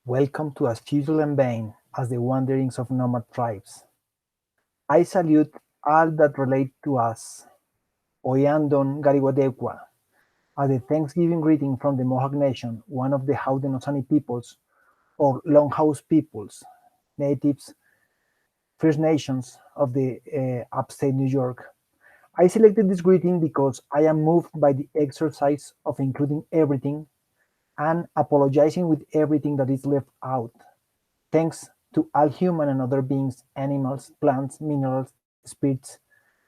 Welcome to As Futile and Vain as the Wanderings of Nomad Tribes. I salute all that relate to us. Oyandon Gariwadekwa, as the Thanksgiving greeting from the Mohawk Nation, one of the Haudenosaunee peoples, or Longhouse peoples, natives, First Nations of the upstate New York. I selected this greeting because I am moved by the exercise of including everything and apologizing with everything that is left out. Thanks to all human and other beings, animals, plants, minerals, spirits,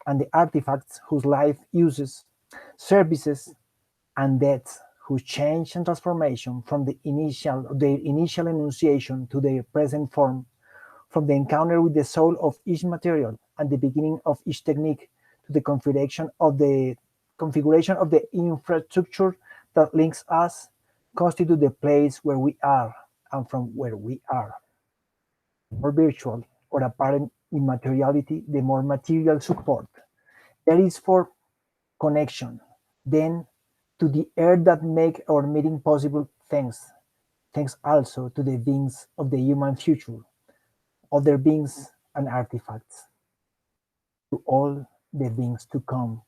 and the artifacts whose life uses, services, and deaths, whose change and transformation from their initial enunciation to their present form, from the encounter with the soul of each material and the beginning of each technique to the configuration of the infrastructure that links us, constitute the place where we are and from where we are. The more virtual or apparent immateriality, the more material support there is for connection. Then to the earth that make our meeting possible, thanks also to the beings of the human future, other beings and artifacts, to all the beings to come.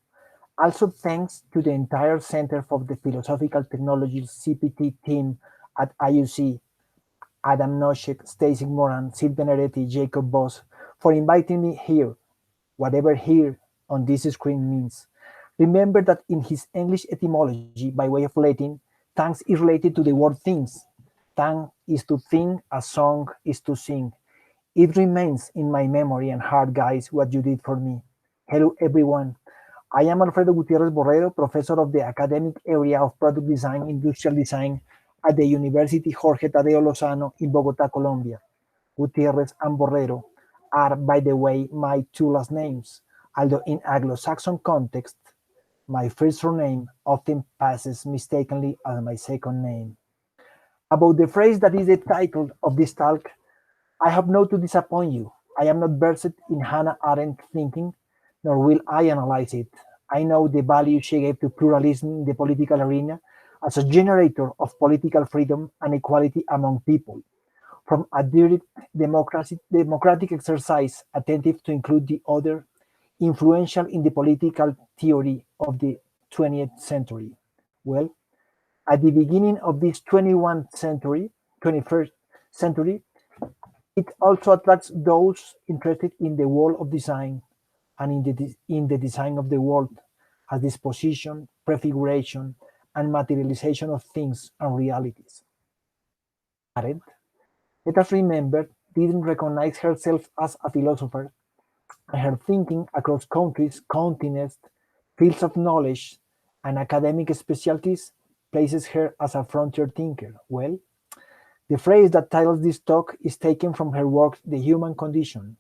Also thanks to the entire Center for the Philosophical Technologies CPT team at IUC, Adam Noshek, Stacy Moran, Sid Benedetti, Jacob Boss, for inviting me here, whatever here on this screen means. Remember that in his English etymology, by way of Latin, thanks is related to the word things. Thank is to think, a song is to sing. It remains in my memory and heart, guys, what you did for me. Hello, everyone. I am Alfredo Gutiérrez Borrero, professor of the academic area of product design, industrial design at the University Jorge Tadeo Lozano in Bogota, Colombia. Gutiérrez and Borrero are, by the way, my two last names, although in Anglo-Saxon context, my first surname often passes mistakenly as my second name. About the phrase that is the title of this talk, I hope not to disappoint you. I am not versed in Hanna Arendt thinking, nor will I analyze it. I know the value she gave to pluralism in the political arena as a generator of political freedom and equality among people, from a direct democratic exercise attentive to include the other, influential in the political theory of the 20th century. Well, at the beginning of this 21st century, it also attracts those interested in the world of design and in the design of the world as disposition, prefiguration, and materialization of things and realities. Arendt, let us remember, didn't recognize herself as a philosopher, and her thinking across countries, continents, fields of knowledge, and academic specialties places her as a frontier thinker. Well, the phrase that titles this talk is taken from her work The Human Condition,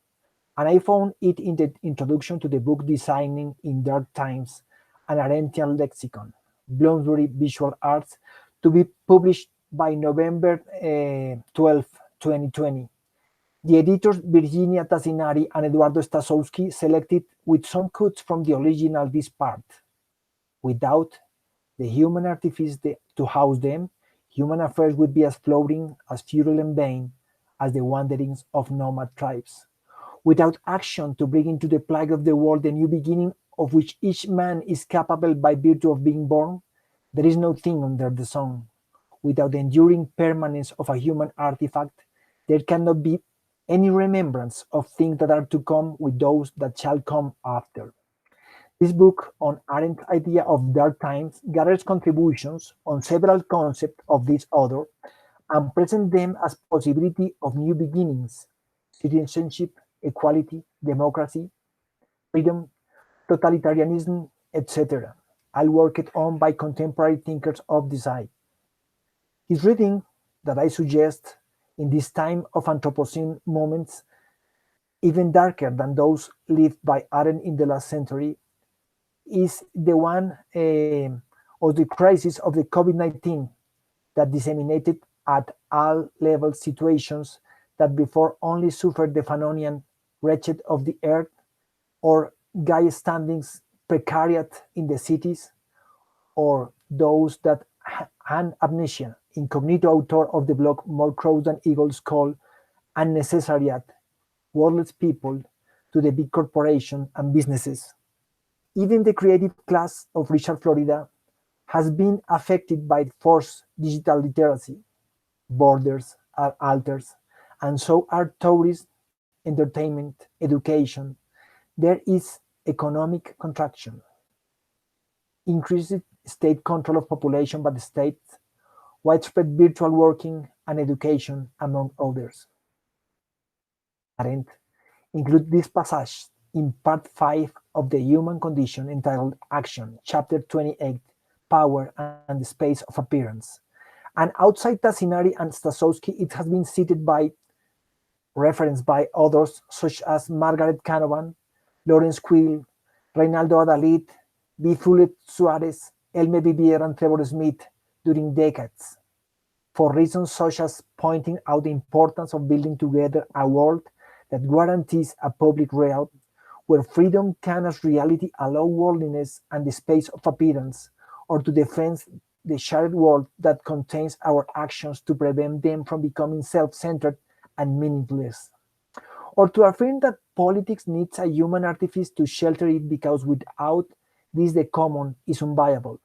and I found it in the introduction to the book Designing in Dark Times, an Arendtian Lexicon, Bloomsbury Visual Arts, to be published by November 12, 2020. The editors Virginia Tassinari and Eduardo Stasowski selected with some cuts from the original this part. Without the human artifice to house them, human affairs would be as floating, as futile and vain as the wanderings of nomad tribes. Without action to bring into the plague of the world the new beginning of which each man is capable by virtue of being born, there is no thing under the sun. Without the enduring permanence of a human artifact, there cannot be any remembrance of things that are to come with those that shall come after. This book on Arendt's idea of dark times gathers contributions on several concepts of this author and presents them as possibility of new beginnings, citizenship, equality, democracy, freedom, totalitarianism, etc., all worked on by contemporary thinkers of design. His reading that I suggest in this time of Anthropocene moments, even darker than those lived by Arendt in the last century, is the one of the crisis of the COVID-19 that disseminated at all levels situations that before only suffered the Fanonian wretched of the earth or guy standings precariat in the cities, or those that and amnesia, incognito author of the blog More Crows Than Eagles, called Unnecessariat, Worthless People to the Big Corporation and Businesses. Even the creative class of Richard Florida has been affected by forced digital literacy. Borders are alters, and so are tourism, entertainment, education. There is economic contraction, increased state control of population by the state, widespread virtual working and education, among others. Arendt includes this passage in part 5 of The Human Condition, entitled Action, chapter 28, Power and the Space of Appearance. And outside Tassinari and Stasowski, it has been cited by, referenced by others such as Margaret Canavan, Lawrence Quill, Reinaldo Adalid, B. Fuller Suarez, Elme Vivier, and Trevor Smith during decades, for reasons such as pointing out the importance of building together a world that guarantees a public realm where freedom can as reality allow worldliness and the space of appearance, or to defend the shared world that contains our actions to prevent them from becoming self-centered and meaningless, or to affirm that politics needs a human artifice to shelter it because without this the common is unviable.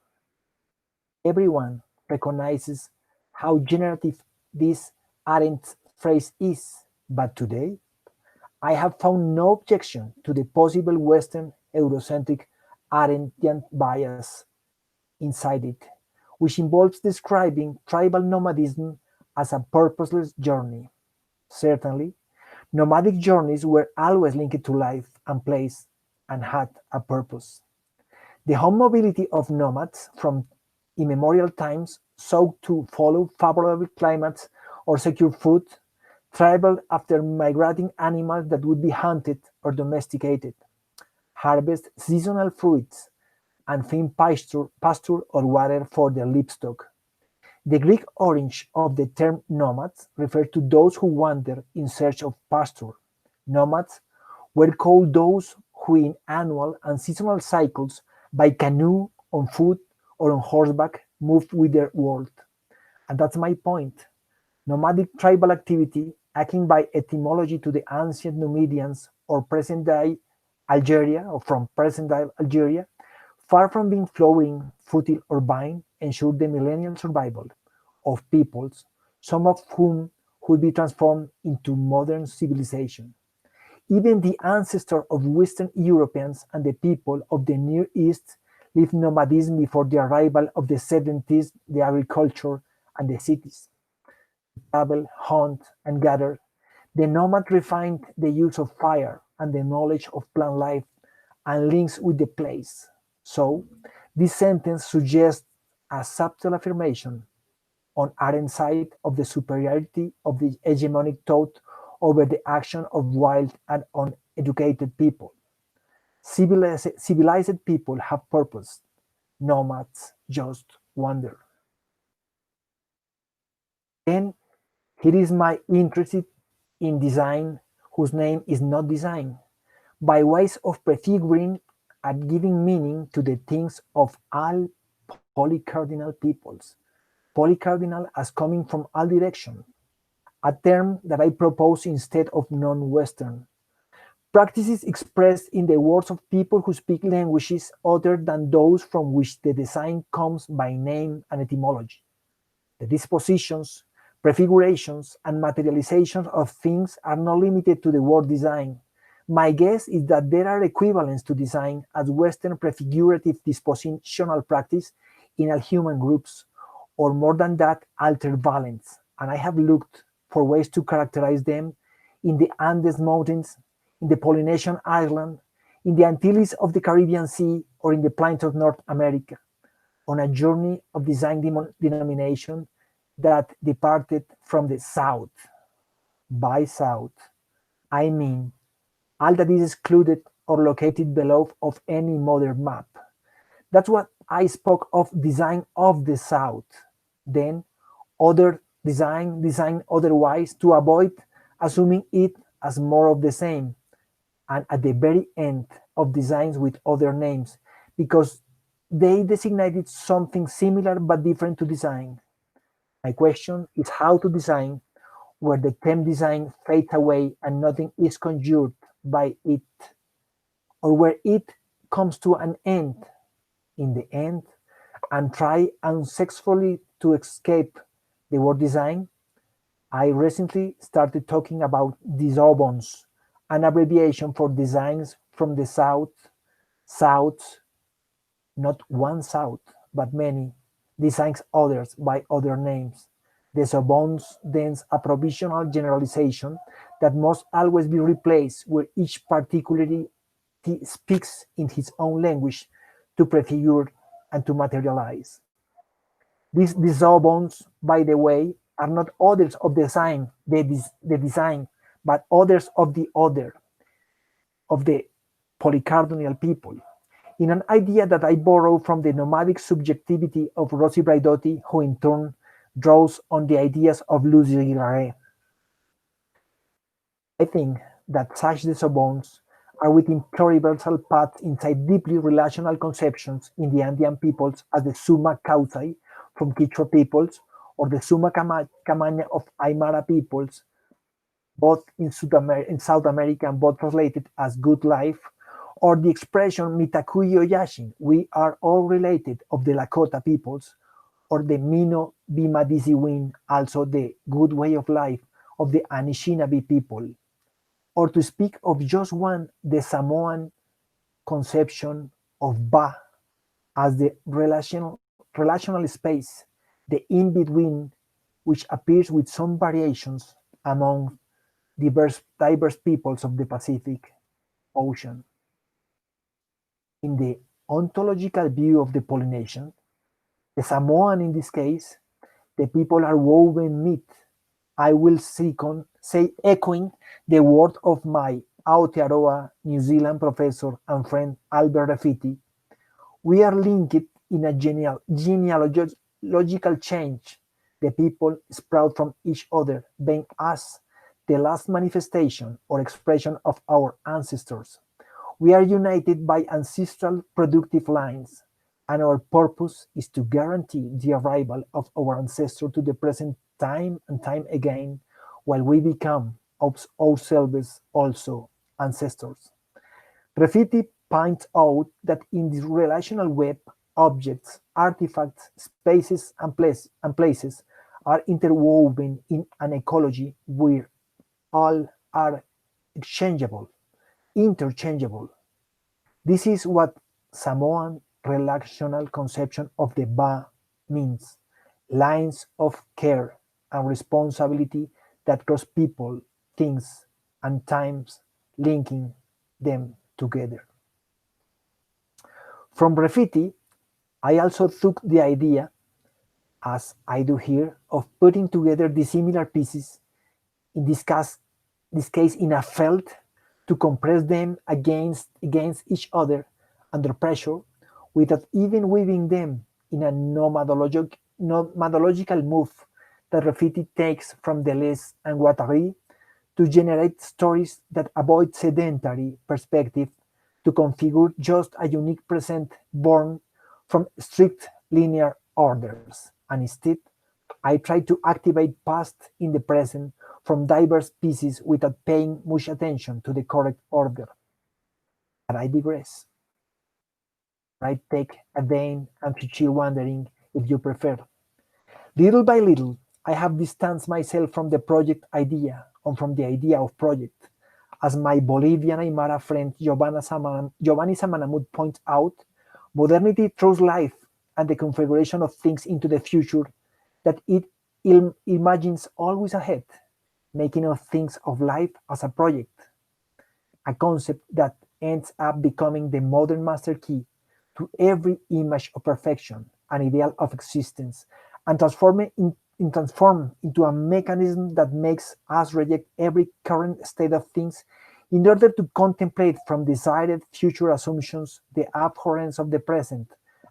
Everyone recognizes how generative this Arendt phrase is, but today I have found no objection to the possible Western-Eurocentric-Arendtian bias inside it, which involves describing tribal nomadism as a purposeless journey. Certainly, nomadic journeys were always linked to life and place and had a purpose. The home mobility of nomads from immemorial times sought to follow favorable climates or secure food, traveled after migrating animals that would be hunted or domesticated, harvest seasonal fruits, and find pasture or water for their livestock. The Greek origin of the term nomads referred to those who wander in search of pasture. Nomads were called those who in annual and seasonal cycles by canoe, on foot, or on horseback moved with their world. And that's my point. Nomadic tribal activity, akin by etymology to the ancient Numidians or present-day Algeria, or from present-day Algeria, far from being flowering, futile, or vain, ensured the millennial survival of peoples, some of whom would be transformed into modern civilization. Even the ancestor of Western Europeans and the people of the Near East lived nomadism before the arrival of the settlements, the agriculture, and the cities. Travel, hunt, and gather, the nomad refined the use of fire and the knowledge of plant life and links with the place. So, this sentence suggests a subtle affirmation on Arendt's side of the superiority of the hegemonic thought over the action of wild and uneducated people. Civilized people have purpose. Nomads just wander. Then here is my interest in design, whose name is not design, by ways of prefiguring and giving meaning to the things of all polycardinal peoples. Polycardinal as coming from all direction, a term that I propose instead of non-Western. Practices expressed in the words of people who speak languages other than those from which the design comes by name and etymology. The dispositions, prefigurations, and materializations of things are not limited to the word design. My guess is that there are equivalents to design as Western prefigurative dispositional practice in all human groups, or more than that, altered valence, and I have looked for ways to characterize them in the Andes Mountains, in the Polynesian island, in the Antilles of the Caribbean Sea, or in the plains of North America, on a journey of design denomination that departed from the South. By South, I mean all that is excluded or located below of any modern map. That's what I spoke of design of the South. Then other design otherwise to avoid assuming it as more of the same. And at the very end of designs with other names, because they designated something similar but different to design. My question is how to design where the term design fades away and nothing is conjured by it, or where it comes to an end in the end and try unsuccessfully to escape the word design. I recently started talking about dissolvons, an abbreviation for designs from the south, not one south, but many, designs others by other names. Dissolvons thence a provisional generalization that must always be replaced where each particularly speaks in his own language to prefigure and to materialize. These dissolvons, by the way, are not others of the design, but others of the other, of the polycardinal people. In an idea that I borrow from the nomadic subjectivity of Rossi Braidotti, who in turn draws on the ideas of Louis Garret. I think that such dissolvons are within pluriversal paths inside deeply relational conceptions in the Andean peoples as the summa causae from Quichua peoples, or the summa camaña of Aymara peoples, both in South America and both translated as good life, or the expression Mitakuyo Yashin, we are all related, of the Lakota peoples, or the Mino Bimadisi Win, also the good way of life of the Anishinaabe people, or to speak of just one, the Samoan conception of Ba as the relational space, the in-between, which appears with some variations among diverse peoples of the Pacific Ocean. In the ontological view of the Polynesian, the Samoan in this case, the people are woven myth. I will say echoing the word of my Aotearoa New Zealand professor and friend Albert Rafiti, we are linked in a genealogical change. The people sprout from each other, being us the last manifestation or expression of our ancestors. We are united by ancestral productive lines, and our purpose is to guarantee the arrival of our ancestor to the present time and time again, while we become ourselves also ancestors. Graffiti points out that in this relational web, objects, artifacts, spaces, and places are interwoven in an ecology where all are exchangeable, interchangeable. This is what Samoan relational conception of the Ba means: lines of care and responsibility that cross people, things, and times, linking them together. From graffiti, I also took the idea, as I do here, of putting together dissimilar pieces, in this case in a felt, to compress them against each other under pressure, without even weaving them in a nomadological move that graffiti takes from Deleuze and Guattari to generate stories that avoid sedentary perspective to configure just a unique present born from strict linear orders. And instead, I try to activate past in the present from diverse pieces without paying much attention to the correct order. But I digress. I take a vain and futile wandering, if you prefer. Little by little, I have distanced myself from the project idea, or from the idea of project. As my Bolivian Aymara friend Giovanni Samanamud points out, modernity throws life and the configuration of things into the future that it imagines always ahead, making of things of life as a project, a concept that ends up becoming the modern master key to every image of perfection, an ideal of existence, and transform into a mechanism that makes us reject every current state of things in order to contemplate from desired future assumptions the abhorrence of the present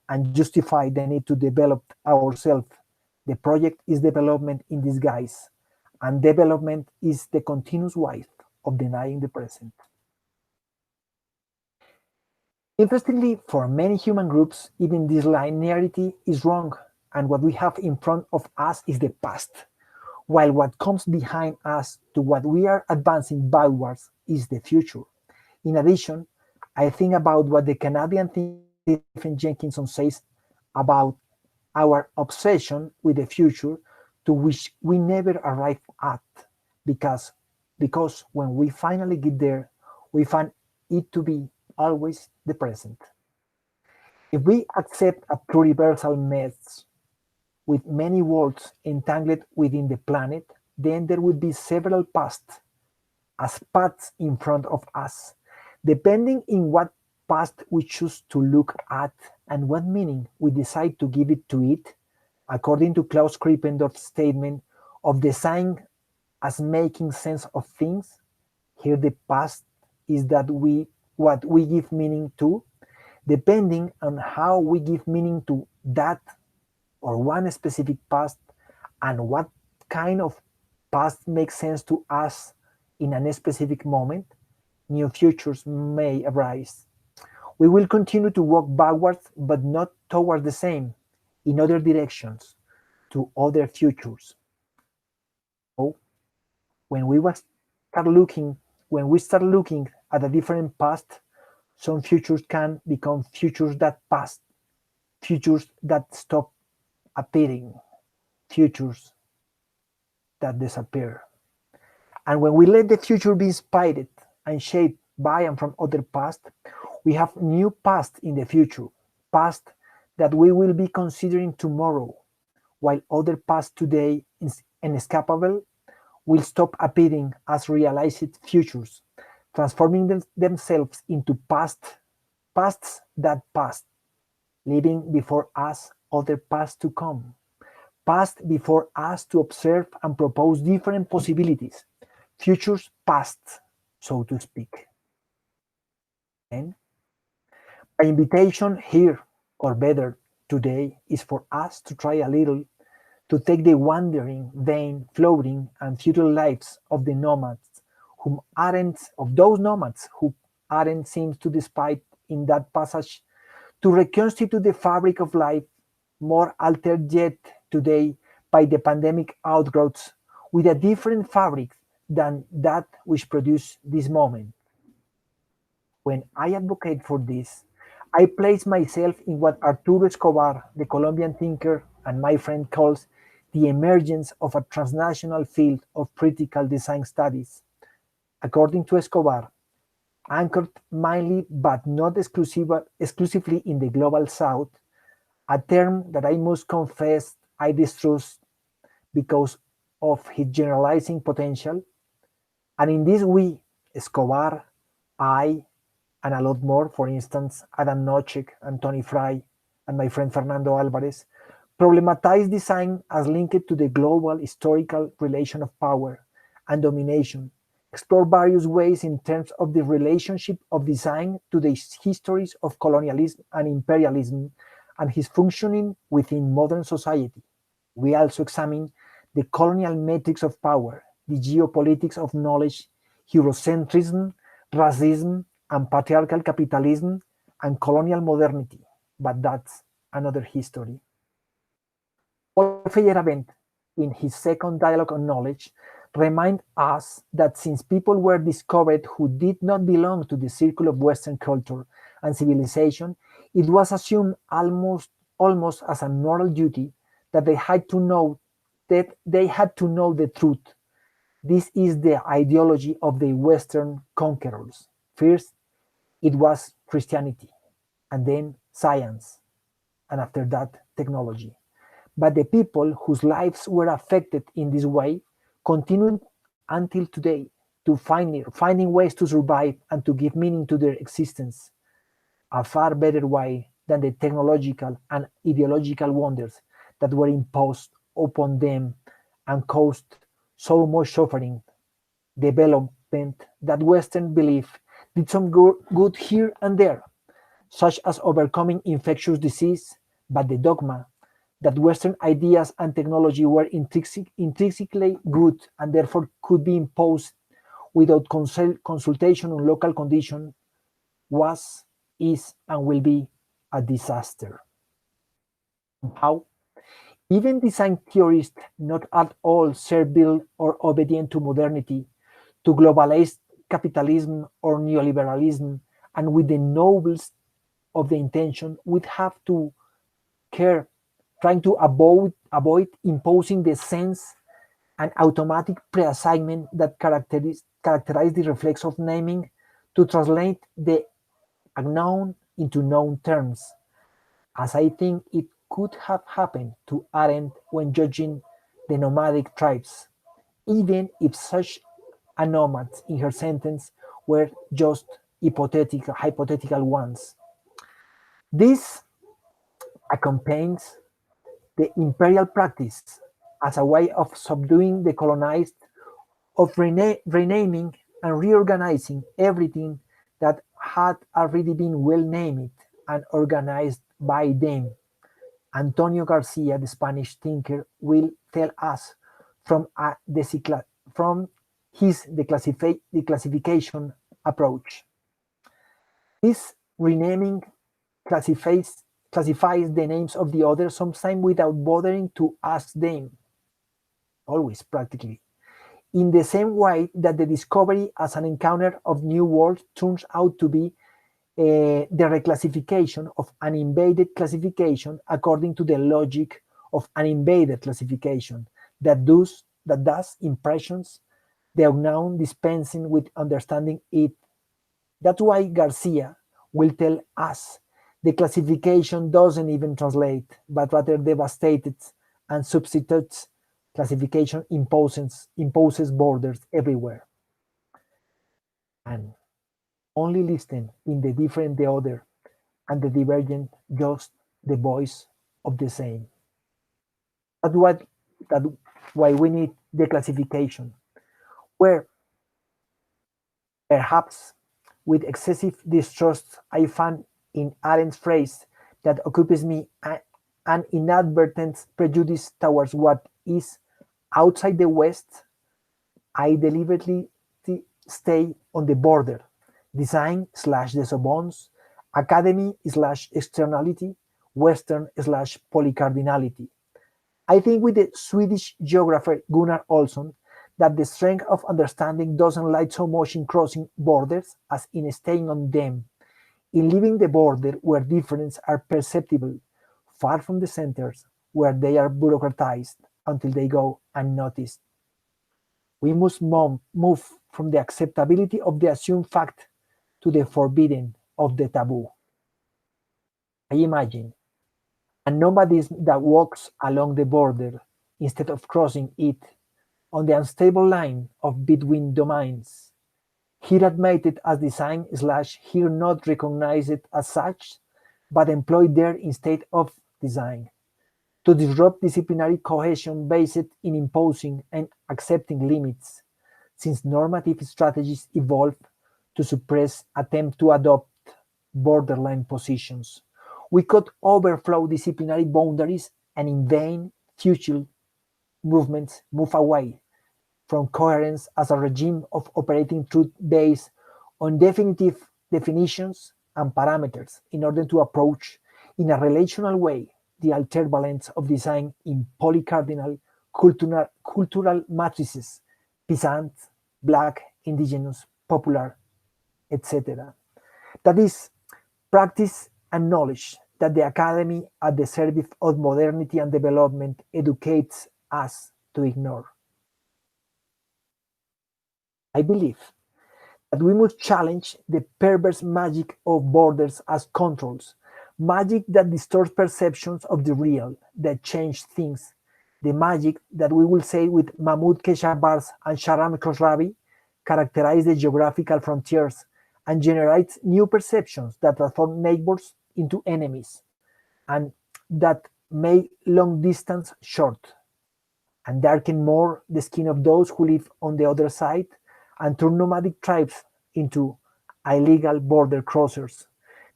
and justify the need to develop ourselves. The project is development in disguise, and development is the continuous wife of denying the present. Interestingly, for many human groups, even this linearity is wrong, and what we have in front of us is the past, while what comes behind us to what we are advancing backwards is the future. In addition, I think about what the Canadian thinker Stephen Jenkinson says about our obsession with the future to which we never arrive at, because, because when we finally get there, we find it to be always the present. If we accept a pluriversal mess with many worlds entangled within the planet, then there would be several pasts as paths in front of us, depending in what past we choose to look at and what meaning we decide to give it to it, according to Klaus Krippendorf's statement of design as making sense of things. Here the past is that we what we give meaning to, depending on how we give meaning to that or one specific past and what kind of past makes sense to us in a specific moment, new futures may arise. We will continue to walk backwards, but not towards the same, in other directions, to other futures. So when we was start looking, when we start looking at a different past, some futures can become futures that pass, futures that stop appearing, futures that disappear. And when we let the future be inspired and shaped by and from other past, we have new past in the future, past that we will be considering tomorrow, while other past today is inescapable will stop appearing as realized futures, transforming themselves into pasts that passed, leaving before us other pasts to come, past before us to observe and propose different possibilities, futures past, so to speak. And my invitation here, or better, today, is for us to try a little to take the wandering, vain, floating, and futile lives of the nomads, whom Arendt, of those nomads who Arendt seems to despise in that passage, to reconstitute the fabric of life, more altered yet today by the pandemic outgrowths, with a different fabric than that which produced this moment. When I advocate for this, I place myself in what Arturo Escobar, the Colombian thinker and my friend, calls the emergence of a transnational field of critical design studies. According to Escobar, anchored mainly but not exclusively in the global south, a term that I must confess I distrust because of his generalizing potential. And in this we, Escobar, I, and a lot more, for instance, Adam Nochek and Tony Fry, and my friend Fernando Alvarez, problematize design as linked to the global historical relation of power and domination, explore various ways in terms of the relationship of design to the histories of colonialism and imperialism and his functioning within modern society. We also examine the colonial metrics of power, the geopolitics of knowledge, Eurocentrism, racism, and patriarchal capitalism, and colonial modernity. But that's another history. Paul Feyerabend, in his second dialogue on knowledge, reminds us that since people were discovered who did not belong to the circle of Western culture and civilization, it was assumed almost as a moral duty that they had to know the truth. This is the ideology of the Western conquerors. First, it was Christianity, and then science, and after that, technology. But the people whose lives were affected in this way continued until today to finding ways to survive and to give meaning to their existence, a far better way than the technological and ideological wonders that were imposed upon them and caused so much suffering. Development that Western belief did some good here and there, such as overcoming infectious disease, but the dogma that Western ideas and technology were intrinsically good and therefore could be imposed without consultation on local conditions was is and will be a disaster. How? Even design theorists, not at all servile or obedient to modernity, to globalist capitalism or neoliberalism, and with the noblest of the intention, would have to care, trying to avoid imposing the sense and automatic pre-assignment that characterize the reflex of naming, to translate the unknown into known terms, as I think it could have happened to Arendt when judging the nomadic tribes, even if such a nomad in her sentence were just hypothetical ones. This accompanies the imperial practice as a way of subduing the colonized, of renaming and reorganizing everything that had already been well named and organized by them. Antonio Garcia, the Spanish thinker, will tell us from, from his declassification approach. This renaming classifies the names of the others, sometimes without bothering to ask them, always practically. In the same way that the discovery as an encounter of new worlds turns out to be the reclassification of an invaded classification according to the logic of an invaded classification that does impressions the unknown dispensing with understanding it. That's why Garcia will tell us the classification doesn't even translate, but rather devastated and substitutes. Classification imposes borders everywhere. And only listen in the different the other, and the divergent just the voice of the same. That's why we need the classification, where perhaps with excessive distrust I find in Arendt's phrase that occupies me an inadvertent prejudice towards what is outside the West, I deliberately stay on the border, design/desobons, academy/externality, Western/polycardinality. I think with the Swedish geographer Gunnar Olsson that the strength of understanding doesn't lie so much in crossing borders as in staying on them, in leaving the border where differences are perceptible, far from the centers where they are bureaucratized until they go unnoticed. We must move from the acceptability of the assumed fact to the forbidden of the taboo. I imagine a nomadism that walks along the border instead of crossing it on the unstable line of between domains, here admitted as design/here not recognized as such, but employed there instead of design, to disrupt disciplinary cohesion based in imposing and accepting limits, since normative strategies evolve to suppress attempt to adopt borderline positions. We could overflow disciplinary boundaries and in vain futile movements move away from coherence as a regime of operating truth based on definitive definitions and parameters in order to approach in a relational way the altered balance of design in polycardinal cultural matrices, peasant, black, indigenous, popular, etc. That is, practice and knowledge that the academy at the service of modernity and development educates us to ignore. I believe that we must challenge the perverse magic of borders as controls, magic that distorts perceptions of the real, that change things, the magic that we will say with Mahmoud Keshavarz and Sharam Khosravi characterize the geographical frontiers and generates new perceptions that transform neighbors into enemies and that make long distance short and darken more the skin of those who live on the other side and turn nomadic tribes into illegal border crossers.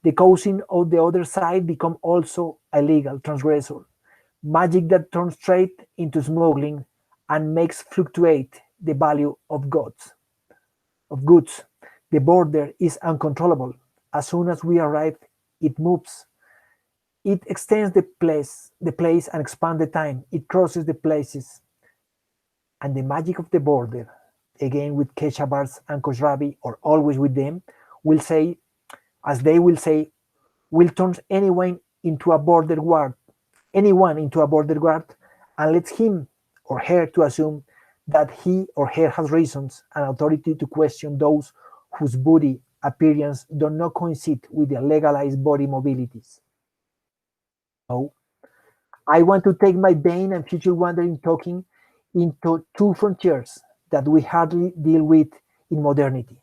The cousin of the other side become also illegal transgressor. Magic that turns trade into smuggling and makes fluctuate the value of goods. The border is uncontrollable, As soon as we arrive, it moves. It extends the place and expands the time. It crosses the places. And the magic of the border, again with Kesha Bars and Koshrabi, or always with them, will say, as they will say, will turn anyone into a border guard, and lets him or her to assume that he or her has reasons and authority to question those whose body appearance do not coincide with the legalized body mobilities. So, I want to take my vain and future wandering talking into two frontiers that we hardly deal with in modernity.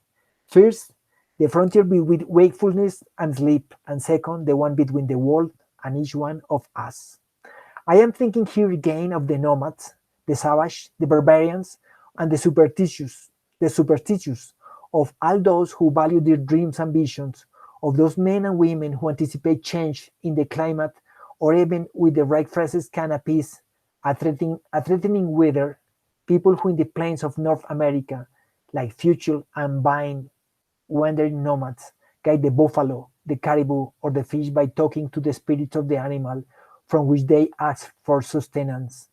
First, the frontier between wakefulness and sleep, and second, the one between the world and each one of us. I am thinking here again of the nomads, the savage, the barbarians, and the superstitious, of all those who value their dreams and visions, of those men and women who anticipate change in the climate, or even with the right phrases can appease a threatening weather, people who in the plains of North America, like futile and vine wandering nomads, guide the buffalo, the caribou, or the fish by talking to the spirits of the animal from which they ask for sustenance.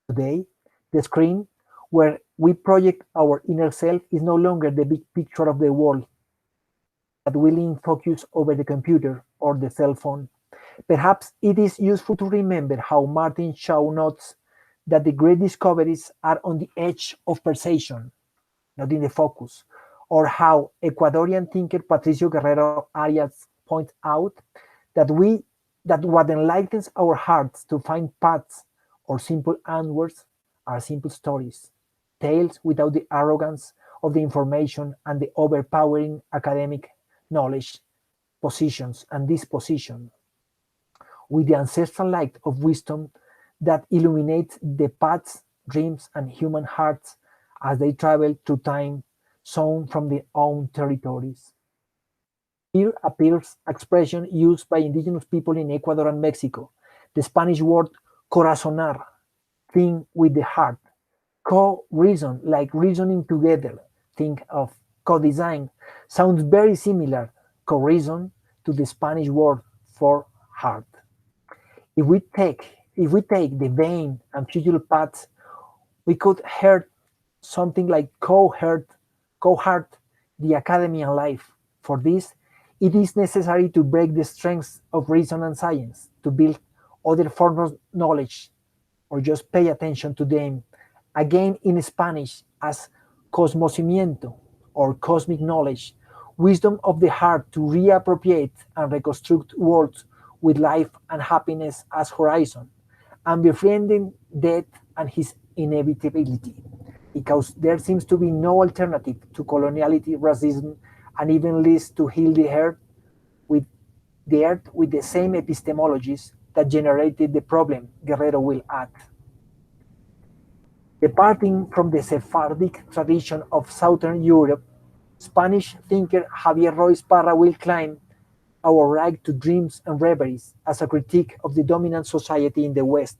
Today, the screen where we project our inner self is no longer the big picture of the world that we lean focus over the computer or the cell phone. Perhaps it is useful to remember how Martin Shaw notes that the great discoveries are on the edge of perception, not in the focus, or how Ecuadorian thinker Patricio Guerrero Arias points out that what enlightens our hearts to find paths or simple answers are simple stories, tales without the arrogance of the information and the overpowering academic knowledge, positions, and disposition, with the ancestral light of wisdom that illuminates the paths, dreams, and human hearts as they travel through time, sown from their own territories. Here appears expression used by indigenous people in Ecuador and Mexico, the Spanish word corazonar, think with the heart, co-reason, like reasoning together, think of co-design, sounds very similar, co-reason, to the Spanish word for heart. If we take the vain and future paths, we could hear something like co-heart the academy and life. For this, it is necessary to break the strengths of reason and science, to build other forms of knowledge, or just pay attention to them, again in Spanish as cosmocimiento, or cosmic knowledge, wisdom of the heart to reappropriate and reconstruct worlds with life and happiness as horizon, and befriending death and his inevitability, because there seems to be no alternative to coloniality, racism, and even less to heal with the earth with the same epistemologies that generated the problem, Guerrero will add. Departing from the Sephardic tradition of Southern Europe, Spanish thinker Javier Royce Parra will claim our right to dreams and reveries as a critique of the dominant society in the West.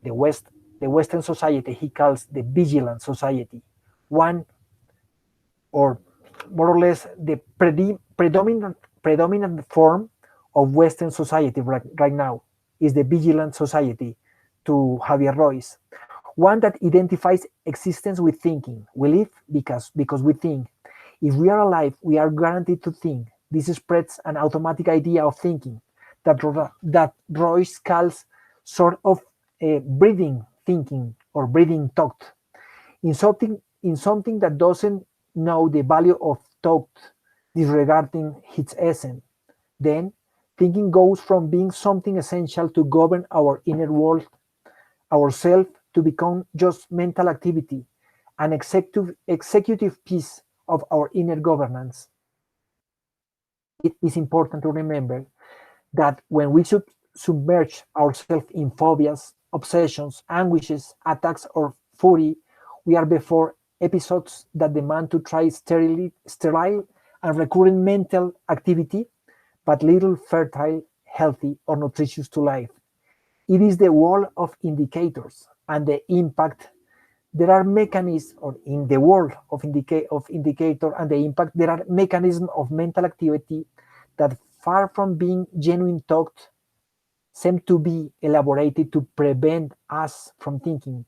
The West, the Western society he calls the vigilant society, one or more or less the predominant form of Western society right now is the vigilant society to Javier Royce, one that identifies existence with thinking. We live because we think. If we are alive, we are guaranteed to think. This spreads an automatic idea of thinking that Royce calls sort of breathing thinking or breathing thought. In something that doesn't know the value of thought, disregarding its essence, then thinking goes from being something essential to govern our inner world, ourself, to become just mental activity, an executive piece of our inner governance. It is important to remember that when we submerge ourselves in phobias, obsessions, anguishes, attacks, or fury, we are before episodes that demand to try sterile and recurrent mental activity, but little fertile, healthy, or nutritious to life. It is the wall of indicators and the impact there are mechanisms, or in the world of indicator and the impact, there are mechanisms of mental activity that, far from being genuine thought, seem to be elaborated to prevent us from thinking.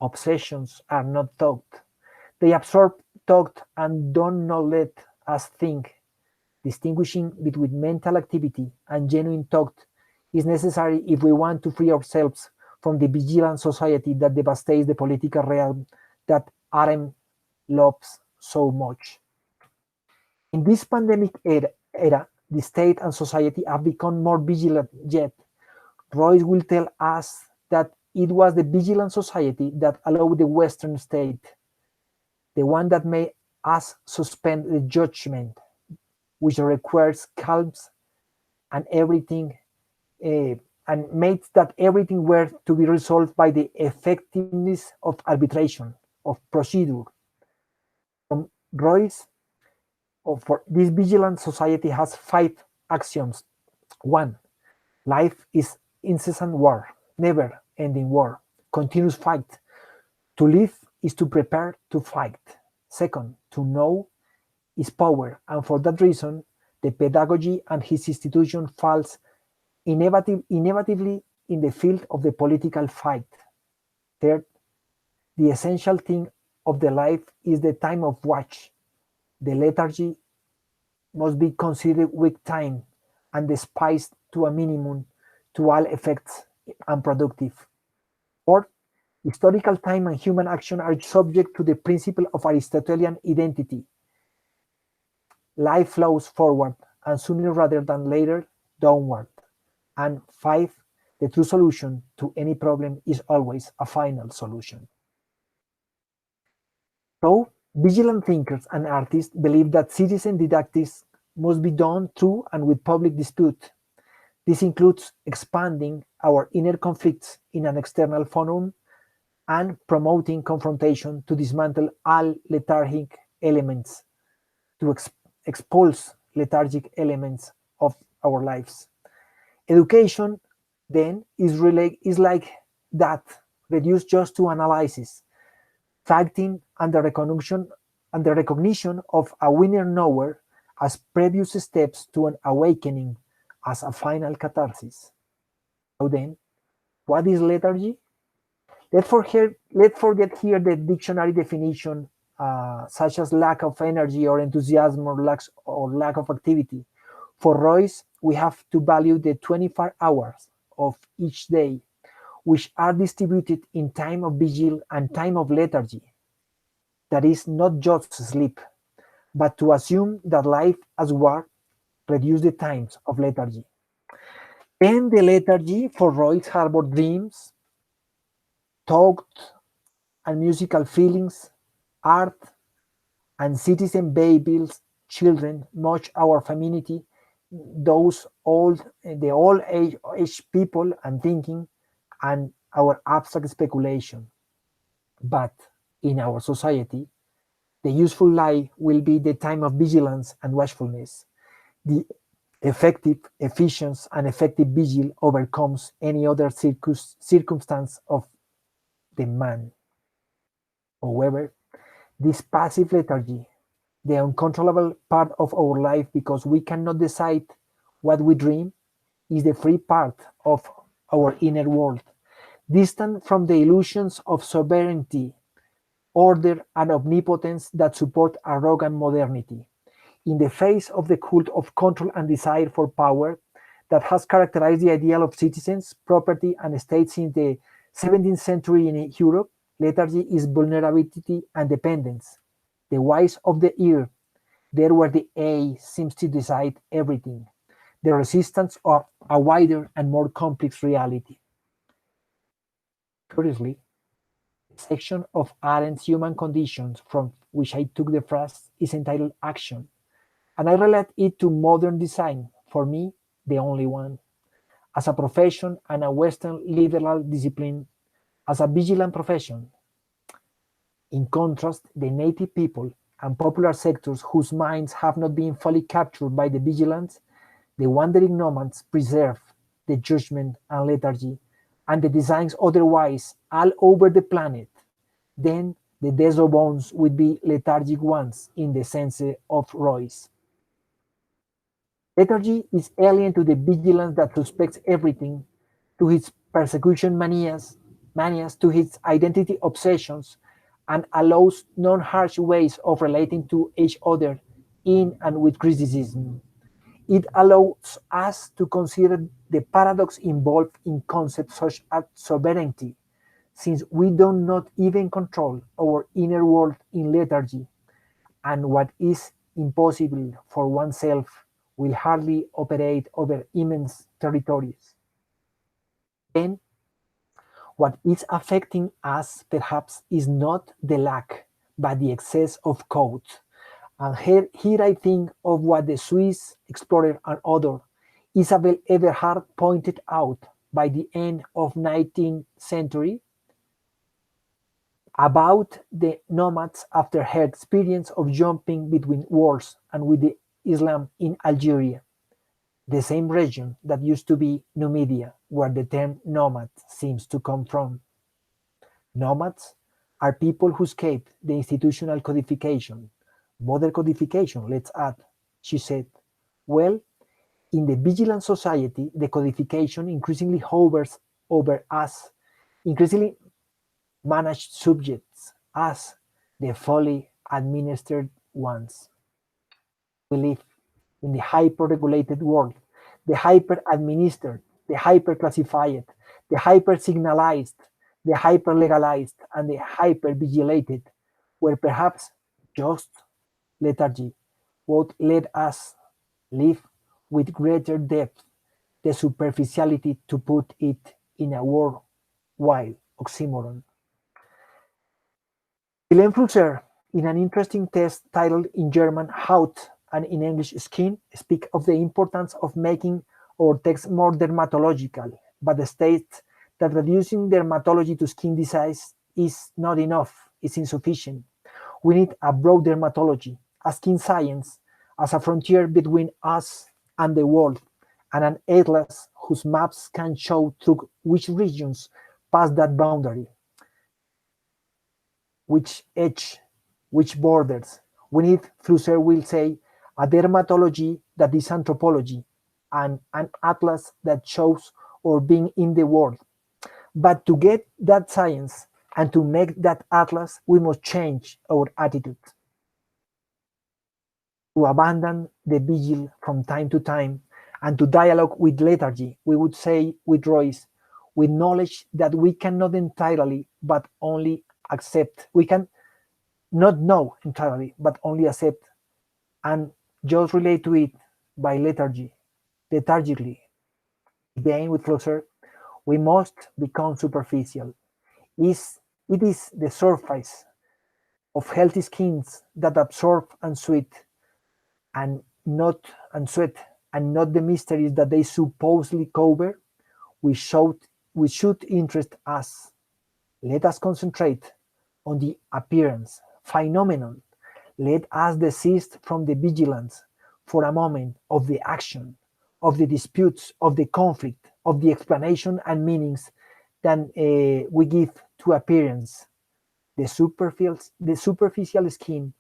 Obsessions are not thought. They absorb thought and do not let us think. Distinguishing between mental activity and genuine thought is necessary if we want to free ourselves from the vigilant society that devastates the political realm that Arendt loves so much. In this pandemic era, the state and society have become more vigilant yet. Royce will tell us that it was the vigilant society that allowed the Western state, the one that made us suspend the judgment, which requires calms and everything, and made that everything were to be resolved by the effectiveness of arbitration, of procedure. From Royce, for this vigilant society has 5 axioms. 1. Life is incessant war, never ending war, continuous fight. To live is to prepare to fight. Second, to know is power, and for that reason, the pedagogy and his institution falls inevitably in the field of the political fight. Third, the essential thing of the life is the time of watch. The lethargy must be considered weak time and despised to a minimum to all effects unproductive. Fourth, historical time and human action are subject to the principle of Aristotelian identity. Life flows forward, and sooner rather than later, downward. And 5, the true solution to any problem is always a final solution. So, vigilant thinkers and artists believe that citizen didactics must be done through and with public dispute. This includes expanding our inner conflicts in an external forum and promoting confrontation to dismantle all lethargic elements, to expulse lethargic elements of our lives. Education, then, is like that, reduced just to analysis, facting and the recognition of a winner-knower as previous steps to an awakening as a final catharsis. So then, what is lethargy? Let's forget here the dictionary definition, such as lack of energy or enthusiasm or lack of activity. For Royce, we have to value the 24 hours of each day, which are distributed in time of vigil and time of lethargy. That is not just sleep, but to assume that life as war reduce the times of lethargy. Then the lethargy for Royce harbored dreams, thought and musical feelings, art, and citizen babies, children, much our femininity, those the old age people and thinking, and our abstract speculation. But in our society, the useful life will be the time of vigilance and watchfulness. The effective, efficient, and effective vigil overcomes any other circumstance of the man. However, this passive lethargy, the uncontrollable part of our life because we cannot decide what we dream, is the free part of our inner world, distant from the illusions of sovereignty, order, and omnipotence that support arrogant modernity. In the face of the cult of control and desire for power that has characterized the ideal of citizens, property, and state since the 17th century in Europe, lethargy is vulnerability and dependence. The wise of the ear, there where the A seems to decide everything. The resistance of a wider and more complex reality. Curiously, the section of Arendt's Human Conditions from which I took the phrase is entitled Action, and I relate it to modern design, for me, the only one, as a profession and a Western liberal discipline, as a vigilant profession. In contrast, the native people and popular sectors whose minds have not been fully captured by the vigilance, the wandering nomads preserve the judgment and lethargy and the designs otherwise all over the planet. then the désobons would be lethargic ones in the sense of Royce. Lethargy is alien to the vigilance that suspects everything, to his persecution manias, to his identity obsessions, and allows non-harsh ways of relating to each other in and with criticism. It allows us to consider the paradox involved in concepts such as sovereignty, since we do not even control our inner world in lethargy, and what is impossible for oneself will hardly operate over immense territories. Then, what is affecting us perhaps is not the lack, but the excess of code. And here I think of what the Swiss explorer and author Isabel Eberhard pointed out by the end of 19th century about the nomads after her experience of jumping between wars and with the Islam in Algeria, the same region that used to be Numidia, where the term nomad seems to come from. Nomads are people who escape the institutional codification, modern codification, let's add, she said. Well, in the vigilant society, the codification increasingly hovers over us, increasingly managed subjects, us, the fully administered ones. We live in the hyper-regulated world, the hyper-administered, the hyper-classified, the hyper-signalized, the hyper-legalized, and the hyper-vigilated, where perhaps just lethargy would let us live with greater depth the superficiality, to put it in a worthwhile oxymoron. Hélène Flusser, in an interesting text titled in German Haut and in English Skin, speak of the importance of making our text more dermatological, but states that reducing dermatology to skin disease is not enough, is insufficient. We need a broad dermatology, a skin science, as a frontier between us and the world, and an atlas whose maps can show through which regions pass that boundary, which edge, which borders. We need, Flusser will say, a dermatology that is anthropology, and an atlas that shows our being in the world. But to get that science and to make that atlas, we must change our attitude. To abandon the vigil from time to time and to dialogue with lethargy, we would say with Royce, with knowledge that we cannot entirely but only accept. We can not know entirely but only accept, and just relate to it by lethargically. Again, with Flusser, we must become superficial. It is the surface of healthy skins that absorb and sweat, and not the mysteries that they supposedly cover, which should interest us. Let us concentrate on the appearance, phenomenon. Let us desist from the vigilance for a moment of the action, of the disputes, of the conflict, of the explanation and meanings that we give to appearance. The superficial skin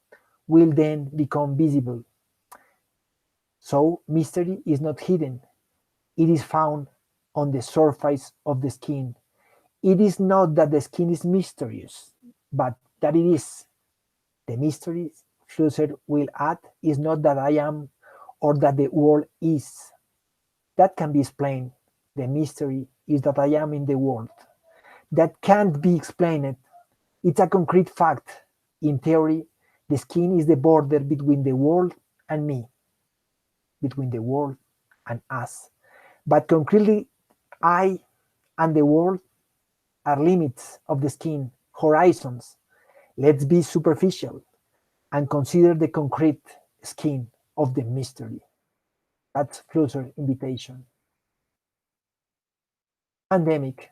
will then become visible. So mystery is not hidden. It is found on the surface of the skin. It is not that the skin is mysterious, but that it is. The mystery, Flusser will add, is not that I am or that the world is. That can be explained. The mystery is that I am in the world. That can't be explained. It's a concrete fact. In theory, the skin is the border between the world and me, between the world and us. But concretely, I and the world are limits of the skin, horizons. Let's be superficial and consider the concrete skin of the mystery. That's Flusser's invitation. Pandemic,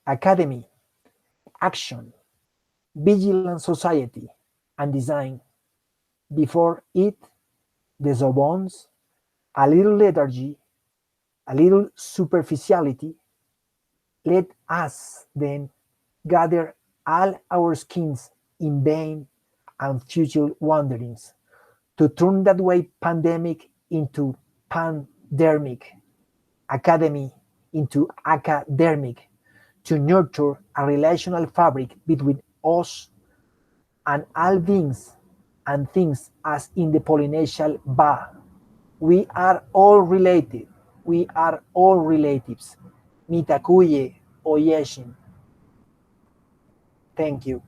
academy, action, vigilant society, and design. Before it, the Zobons, a little lethargy, a little superficiality. Let us then gather all our skins in vain and futile wanderings, to turn that way pandemic into pandermic, academy into academic, to nurture a relational fabric between us and all beings and things as in the Polynesian Ba. We are all related. We are all relatives. Mitakuye Oyeshin. Thank you.